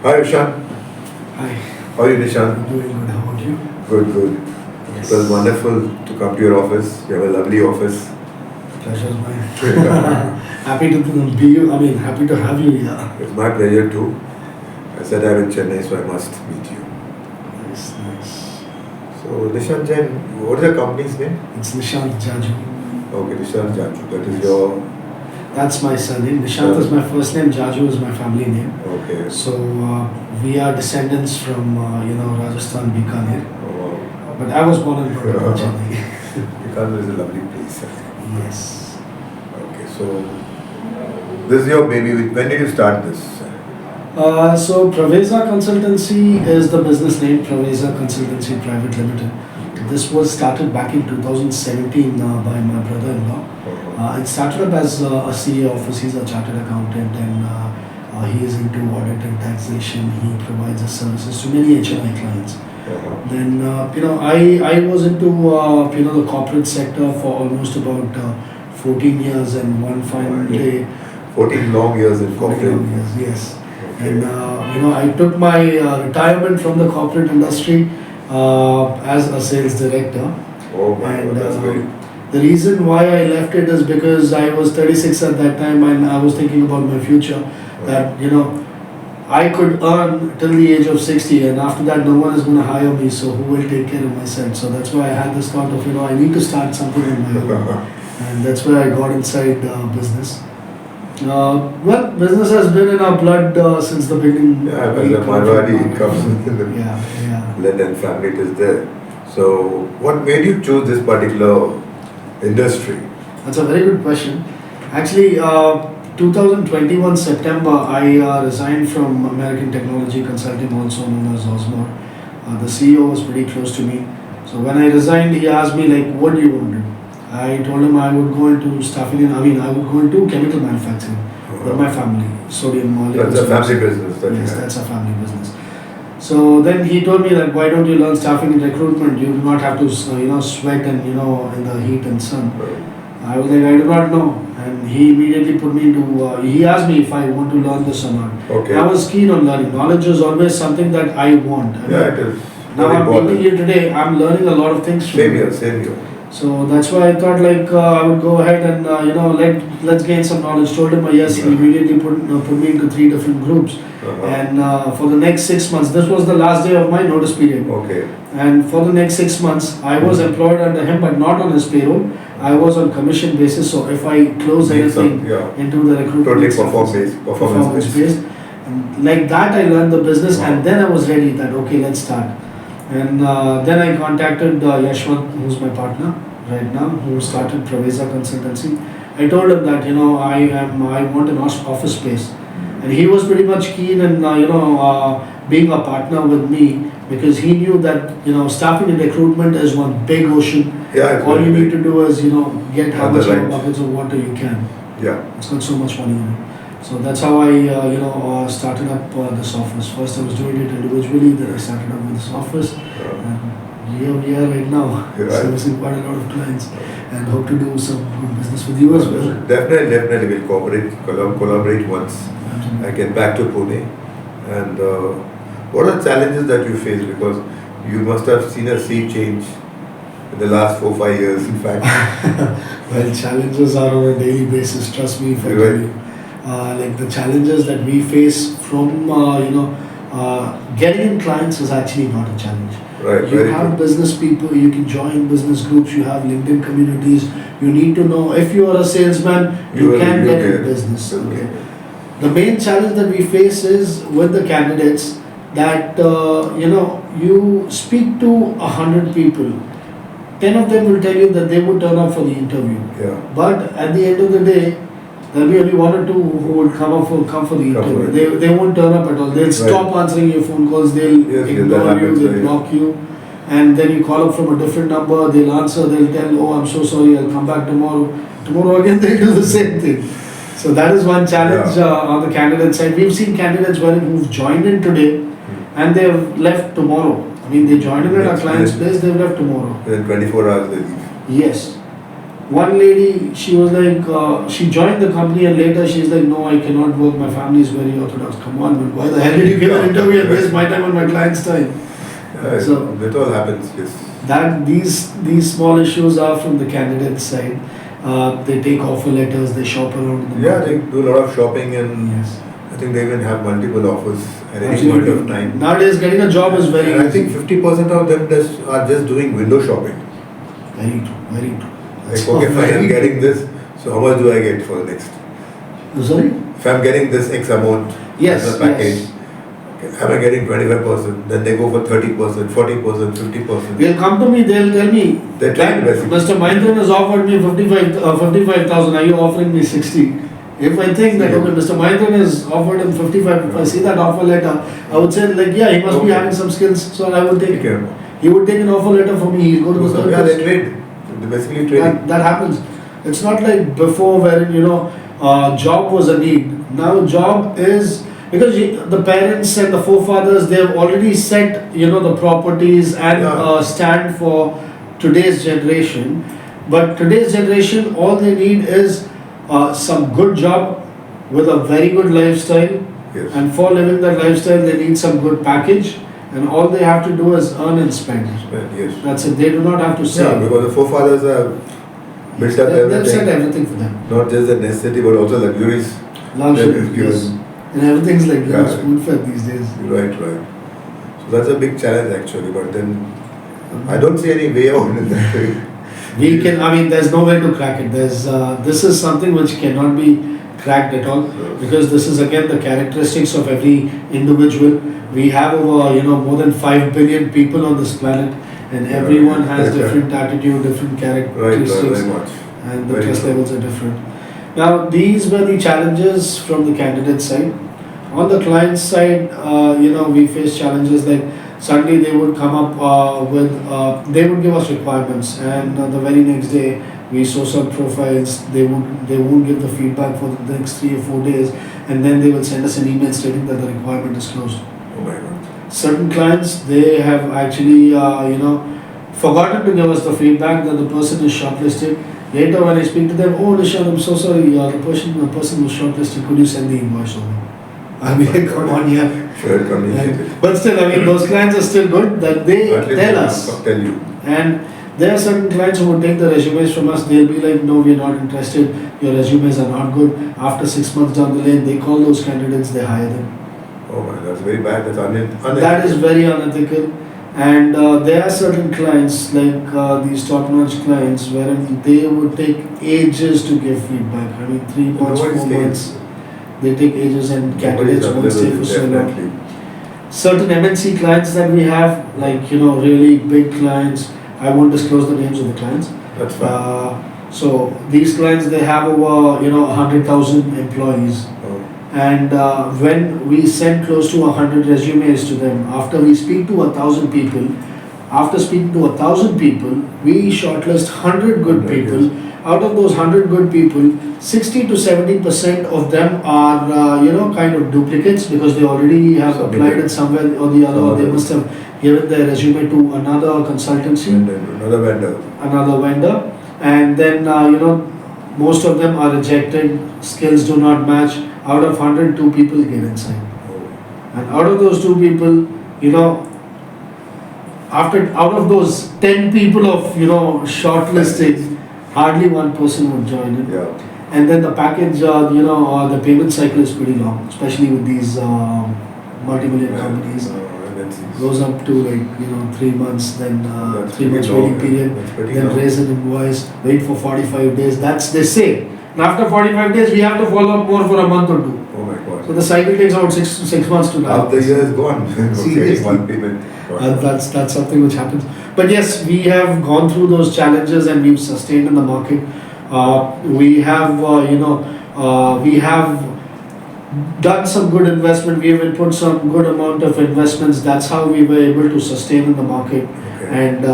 Hi Nishant. Hi, How are you, Nishant? I'm doing good. How about you? Good, good. Yes. It was wonderful to come to your office. You have a lovely office. Pleasure's mine. Happy to be you. Happy to have you here. It's my pleasure too. I said I'm in Chennai, so I must meet you. Nice, nice. So Nishant Jain, what is your company's name? It's Nishant Jaju. Okay, Nishant Jaju. That is your. That's my surname. Nishant is my first name. Jaju is my family name. Okay. So we are descendants from Rajasthan, Bikaner. Oh, But I was born and brought up in Chennai. Bikaner is a lovely place. Yes. Okay, so this is your baby. When did you start this? So Praveza Consultancy is the business name. Praveza Consultancy Private Limited. This was started back in 2017 by my brother-in-law. It started up as a CA office. He's a chartered accountant and he is into audit and taxation. He provides his services to many HNI clients. Then I was into the corporate sector for almost about 14 years, and one fine day. 14 long years in 14 corporate. long years, yes. Okay. And I took my retirement from the corporate industry as a sales director. Oh my God, And that's great. the reason why I left it is because I was 36 at that time and I was thinking about my future. That I could earn till the age of 60, and after that no one is going to hire me, so who will take care of myself? So that's why I had this thought of I need to start something on my own, and that's where I got inside business. Well, business has been in our blood since the beginning. Yeah, as a Marwadi comes in the Yeah. blood and family, it is there. So, what made you choose this particular industry? That's a very good question. Actually, 2021 September, I resigned from American Technology Consulting, also known as Osmore. The CEO was pretty close to me. So when I resigned, he asked me like, "What do you want to do?" I told him I would go into staffing and I would go into chemical manufacturing with my family, sodium molecule. That's a family business. Yes, that's a family business. So then he told me that why don't you learn staffing and recruitment? You do not have to sweat and in the heat and sun. I was like, I do not know. And he immediately put me into, he asked me if I want to learn this or not. Okay. I was keen on learning. Knowledge is always something that I want. Yeah, it is. Now Very I'm important. meeting you today, I'm learning a lot of things from you. Same here. So that's why I thought I would go ahead and let's gain some knowledge. Told him yes. He immediately put me into 3 different groups. And for the next 6 months, this was the last day of my notice period. Okay. And for the next 6 months, I was employed under him, but not on his payroll. I was on commission basis. So if I close anything into the recruitment, Totally performance based. And like that, I learned the business, and then I was ready that okay, let's start. And then I contacted Yashwant, who's my partner right now, who started Praveza Consultancy. I told him that I want an office space, and he was pretty much keen in being a partner with me, because he knew that staffing and recruitment is one big ocean. Yeah, All you need to do is get how much right. buckets of water you can. Yeah. It's not so much money in it. So that's how I started up this office. First I was doing it individually, then I started up with this office. And here we are right now, servicing quite a lot of clients, and hope to do some good business with you as well. Definitely we'll collaborate once I get back to Pune. And what are the challenges that you face? Because you must have seen a sea change in the last 4-5 years, in fact. Well, challenges are on a daily basis, trust me if I tell you. Like the challenges that we face from getting in clients is actually not a challenge. Right, You have business people, you can join business groups, you have LinkedIn communities. You need to know if you are a salesman, you can get in business. Okay. The main challenge that we face is with the candidates that you speak to 100 people. 10 of them will tell you that they would turn up for the interview. Yeah. But at the end of the day, there'll be only 1 or 2 who will come for the interview. They won't turn up at all. They'll stop answering your phone calls. They'll ignore you. They'll block you. And then you call up from a different number. They'll answer. They'll tell, "Oh, I'm so sorry. I'll come back tomorrow." Tomorrow again they do the same thing. So that is one challenge on the candidate side. We've seen candidates who've joined in today and they've left tomorrow. They joined in at our client's place. They've left tomorrow. Within 24 hours they leave. Yes. One lady, she was like, she joined the company and later she's like, no, I cannot work. My family is very orthodox. Come on, man. Why the hell did you give an interview and waste my time and my client's time? So that all happens, yes. That these small issues are from the candidate side. They take offer letters, they shop around. In the Yeah, market. they do a lot of shopping and Yes. I think they even have multiple offers at any Absolutely. point of time. Nowadays, getting a job is very And I easy. think 50% of them are just doing window shopping. Very true, very true. Like, okay, fine, I'm getting this, so how much do I get for next? Sorry? If I'm getting this X amount Yes, as a package, yes. am I getting 25%? Then they go for 30%, 40%, 50%. They'll come to me, they'll tell me, They're trying that basically. Mr. Mahindran has offered me 55,000, are you offering me 60? If I think that, okay, Mr. Mahindran has offered him 55, if I see that offer letter, I would say like, yeah, he must be Okay. having some skills, so I would take it. Okay. He would take an offer letter for me, he'll go to the third Yeah, they person. trade. They basically trading. That happens. It's not like before where, job was a need. Now job is, because the parents and the forefathers, they have already set, the properties and Yeah. stand for today's generation. But today's generation, all they need is some good job with a very good lifestyle. Yes. And for living that lifestyle, they need some good package. And all they have to do is earn and spend. Yes. That's it. They do not have to save. Yeah, because the forefathers have built up They've set everything. everything for them. Not just the necessity, but also luxuries. Luxury, That is given. yes. And everything's like Yeah. spoon fed these days. Right, right. So that's a big challenge actually, but then I don't see any way out in that way. There's no way to crack it. This is something which cannot be cracked at all because this is again the characteristics of every individual. We have over, more than 5 billion people on this planet and everyone has different attitude, different Right, characteristics very much. and the Very trust true. levels are different. Now, these were the challenges from the candidate side. On the client side, we face challenges like suddenly they would come up they would give us requirements, and the very next day we saw some profiles. They won't give the feedback for the next 3 or 4 days, and then they will send us an email stating that the requirement is closed. Oh my god. Certain clients, they have actually forgotten to give us the feedback that the person is shortlisted. Later when I speak to them, oh Nishant, I'm so sorry, the person was shortlisted, could you send the invoice over? I mean, come on, yeah. Sure, communicated. But still, those clients are still good that they At least tell they us. will tell you. And there are certain clients who would take the resumes from us, they'll be like, no, we're not interested, your resumes are not good. After 6 months down the lane, they call those candidates, they hire them. Oh man, that's very bad. That's unethical. That is very unethical. And there are certain clients, like these top-notch clients, wherein they would take ages to give feedback. 3 months, Nobody 4 stays. months. They take ages and Nobody candidates is won't stay available, for so long. definitely. Certain MNC clients that we have, like, really big clients, I won't disclose the names of the clients. That's fine. So these clients, they have over, 100,000 employees. Oh. And when we send close to 100 resumes to them, after we speak to 1,000 people, after speaking to 1,000 people, we shortlist 100 good people. Out of those 100 good people, 60 to 70% of them are, kind of duplicates because they already have applied it somewhere or the other, or they must have given their resume to another consultancy, And then another vendor, and then, most of them are rejected, skills do not match. Out of 100, 2 people get inside. Oh. And out of those 2 people, out of those 10 people of, shortlisting, hardly 1 person would join it. Yeah. And then the package, the payment cycle is pretty long, especially with these multi-million companies. Goes up to 3 months, then That's 3 months pretty long, waiting period, that's pretty then long. raise an invoice, wait for 45 days. That's they say. And after 45 days, we have to follow up more for a month or 2. Oh my god. So the cycle takes about 6 months to 9 Half the year is gone. Seriously. One payment. That's something which happens. But yes, we have gone through those challenges and we've sustained in the market. We have done some good investment. We have put some good amount of investments. That's how we were able to sustain in the market Okay. and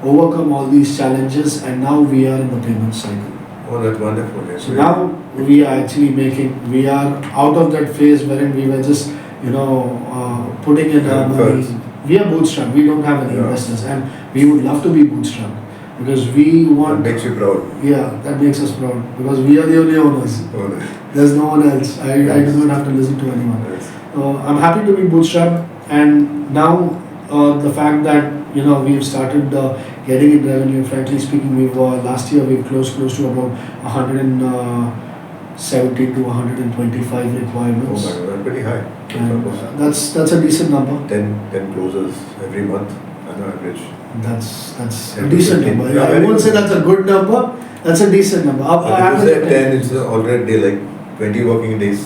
overcome all these challenges. And now we are in the payment cycle. Oh, that's wonderful. Yes. So now we are actually we are out of that phase wherein we were just, putting in our money. First. We are bootstrapped. We don't have any Yeah. investors, and we would love to be bootstrapped. because we What want. makes you proud? Yeah, that makes us proud because we are the only owners. Oh, There's no one else. I do not have to listen to anyone. yes. I'm happy to be bootstrapped, and now the fact that we've started getting in revenue. Frankly speaking, we've last year we've closed close to about 170 to 125 Oh requirements, my God, that's pretty high. and that's a decent number. 10 closers every month on average. That's a 10 to decent 15. number. Yeah, I very won't say good. that's a good number. That's a decent number. If you say 10, it's already like 20 working days.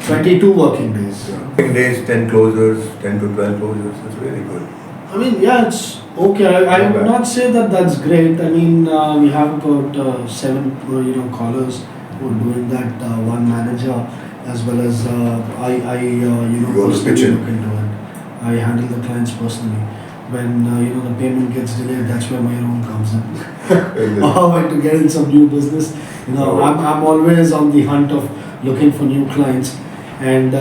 22 working days. Working days, 10 closers, 10 to 12 closers. That's really good. I mean, yeah, it's okay. I would not say that that's great. I mean, we have about 7, callers who are doing that. One manager, as well as I also personally pitch in. look into it. I handle the clients personally. When the payment gets delayed, that's where my role comes in. Or when to get in some new business, I'm always on the hunt of looking for new clients, and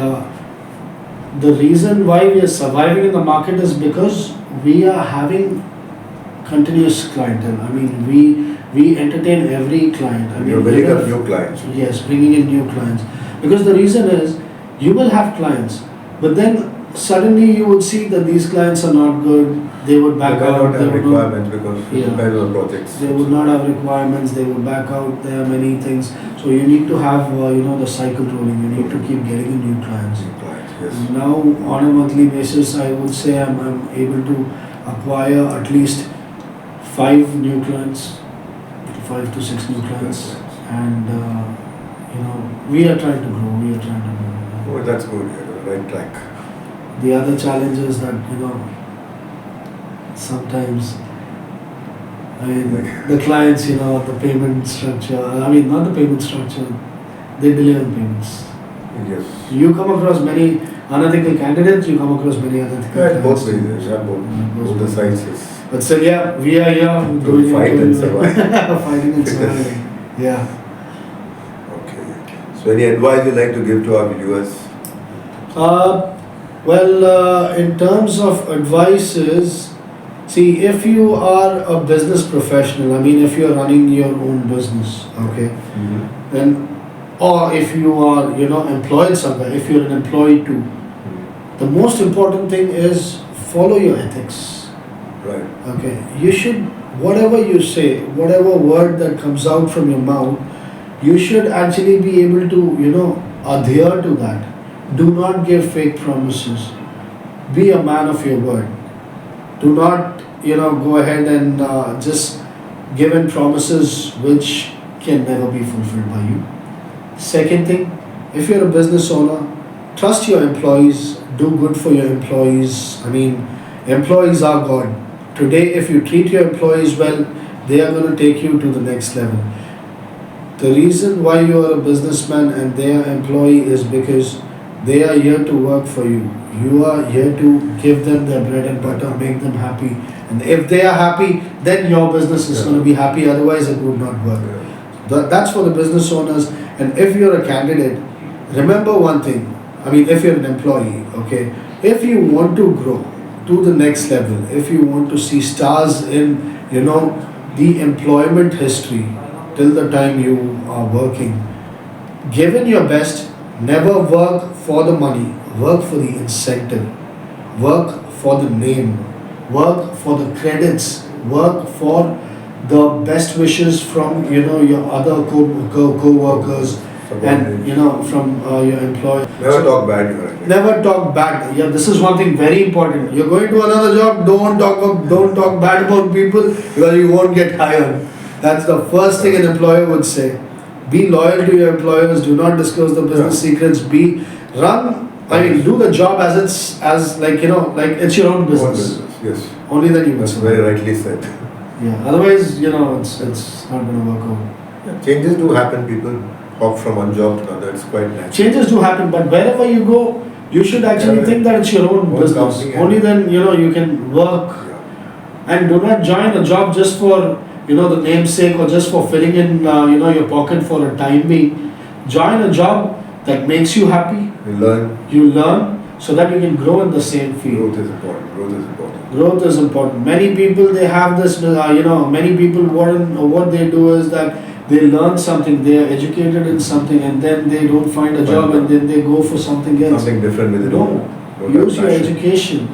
the reason why we are surviving in the market is because we are having continuous clientele. I mean, we entertain every client. I mean, You're building even up if- new clients. Yes, bringing in new clients. Because the reason is, you will have clients, but then suddenly you would see that these clients are not good. They would back They might out. not They have would not, requirements because it Yeah. depends on projects. they would not have requirements. They would back out. There are many things. So you need to have the cycle rolling. You need to keep getting in new clients. New clients, yes. Now, on a monthly basis, I would say I'm able to acquire at least 5 new clients, 5 to 6 new clients, and we are trying to grow. We are trying to grow. Oh, that's good. You're on the right track. The other challenge is that sometimes, I mean, the clients, the payment structure. I mean, not the payment structure. They delay on payments. Yes. You come across many unethical candidates. You come across many unethical Yeah, both candidates. ways. Yeah, both. Both Both the ways. sides, yes. But still, yeah, we are here To fight and survive. fighting and surviving. Yeah. Okay. So, any advice you'd like to give to our viewers? In terms of advices, see, if you are a business professional, I mean, if you're running your own business, okay, then, or if you are, employed somewhere, if you're an employee too, the most important thing is follow your ethics. Right. Okay, you should, whatever you say, whatever word that comes out from your mouth, you should actually be able to, adhere to that. Do not give fake promises. Be a man of your word. Do not, go ahead and just give in promises which can never be fulfilled by you. Second thing, if you're a business owner, trust your employees, do good for your employees. I mean, employees are God. Today, if you treat your employees well, they are going to take you to the next level. The reason why you are a businessman and they are employee is because they are here to work for you. You are here to give them their bread and butter, make them happy. And if they are happy, then your business is going to be happy, otherwise it would not work. That's for the business owners. And if you're a candidate, remember one thing. I mean, if you're an employee, okay, if you want to grow to the next level, if you want to see stars in, the employment history till the time you are working, give in your best. Never work for the money, work for the incentive, work for the name, work for the credits, work for the best wishes from your other co-workers and from your employer. Never talk bad. Never talk bad. Yeah, this is one thing very important. You're going to another job, don't talk bad about people because you won't get hired. That's the first thing an employer would say. Be loyal to your employers. Do not disclose the business secrets. Do the job as it's like it's your own business. Yes. Only then you will That's survive. very rightly said. Yeah. Otherwise, it's not going to work out. Yeah, changes do happen. People hop from one job to another. It's quite natural. Changes do happen, but wherever you go, you should actually think that it's your own business. company, Only then you can work. Yeah. And do not join a job just for the namesake or just for filling in your pocket for a time being. Join a job that makes you happy. You learn. You learn so that you can grow in the same field. Growth is important. Growth is important. Growth is important. Many people, they have this, many people, what they do is that they learn something, they are educated in something, and then they don't find a job, and then they go for something else. Something different with it. No, use your education.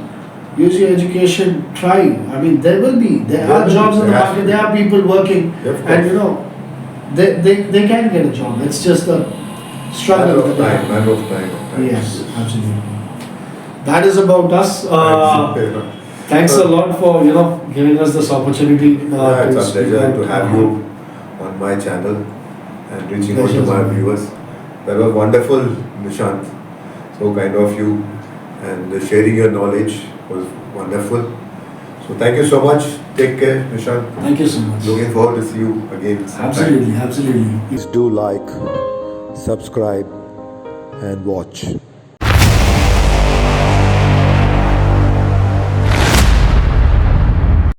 Use your education. Try. I mean, there are jobs in the market. There are people working, and they can get a job. It's just a struggle. Matter of time. Yes, absolutely. That is about us. Thanks a lot for giving us this opportunity. It's a pleasure to have you on my channel and reaching out to my viewers. That was wonderful, Nishant. So kind of you, and sharing your knowledge was wonderful. So thank you so much. Take care, Nishant. Thank you so much. Looking forward to see you again. Absolutely, absolutely. Please do like, subscribe, and watch.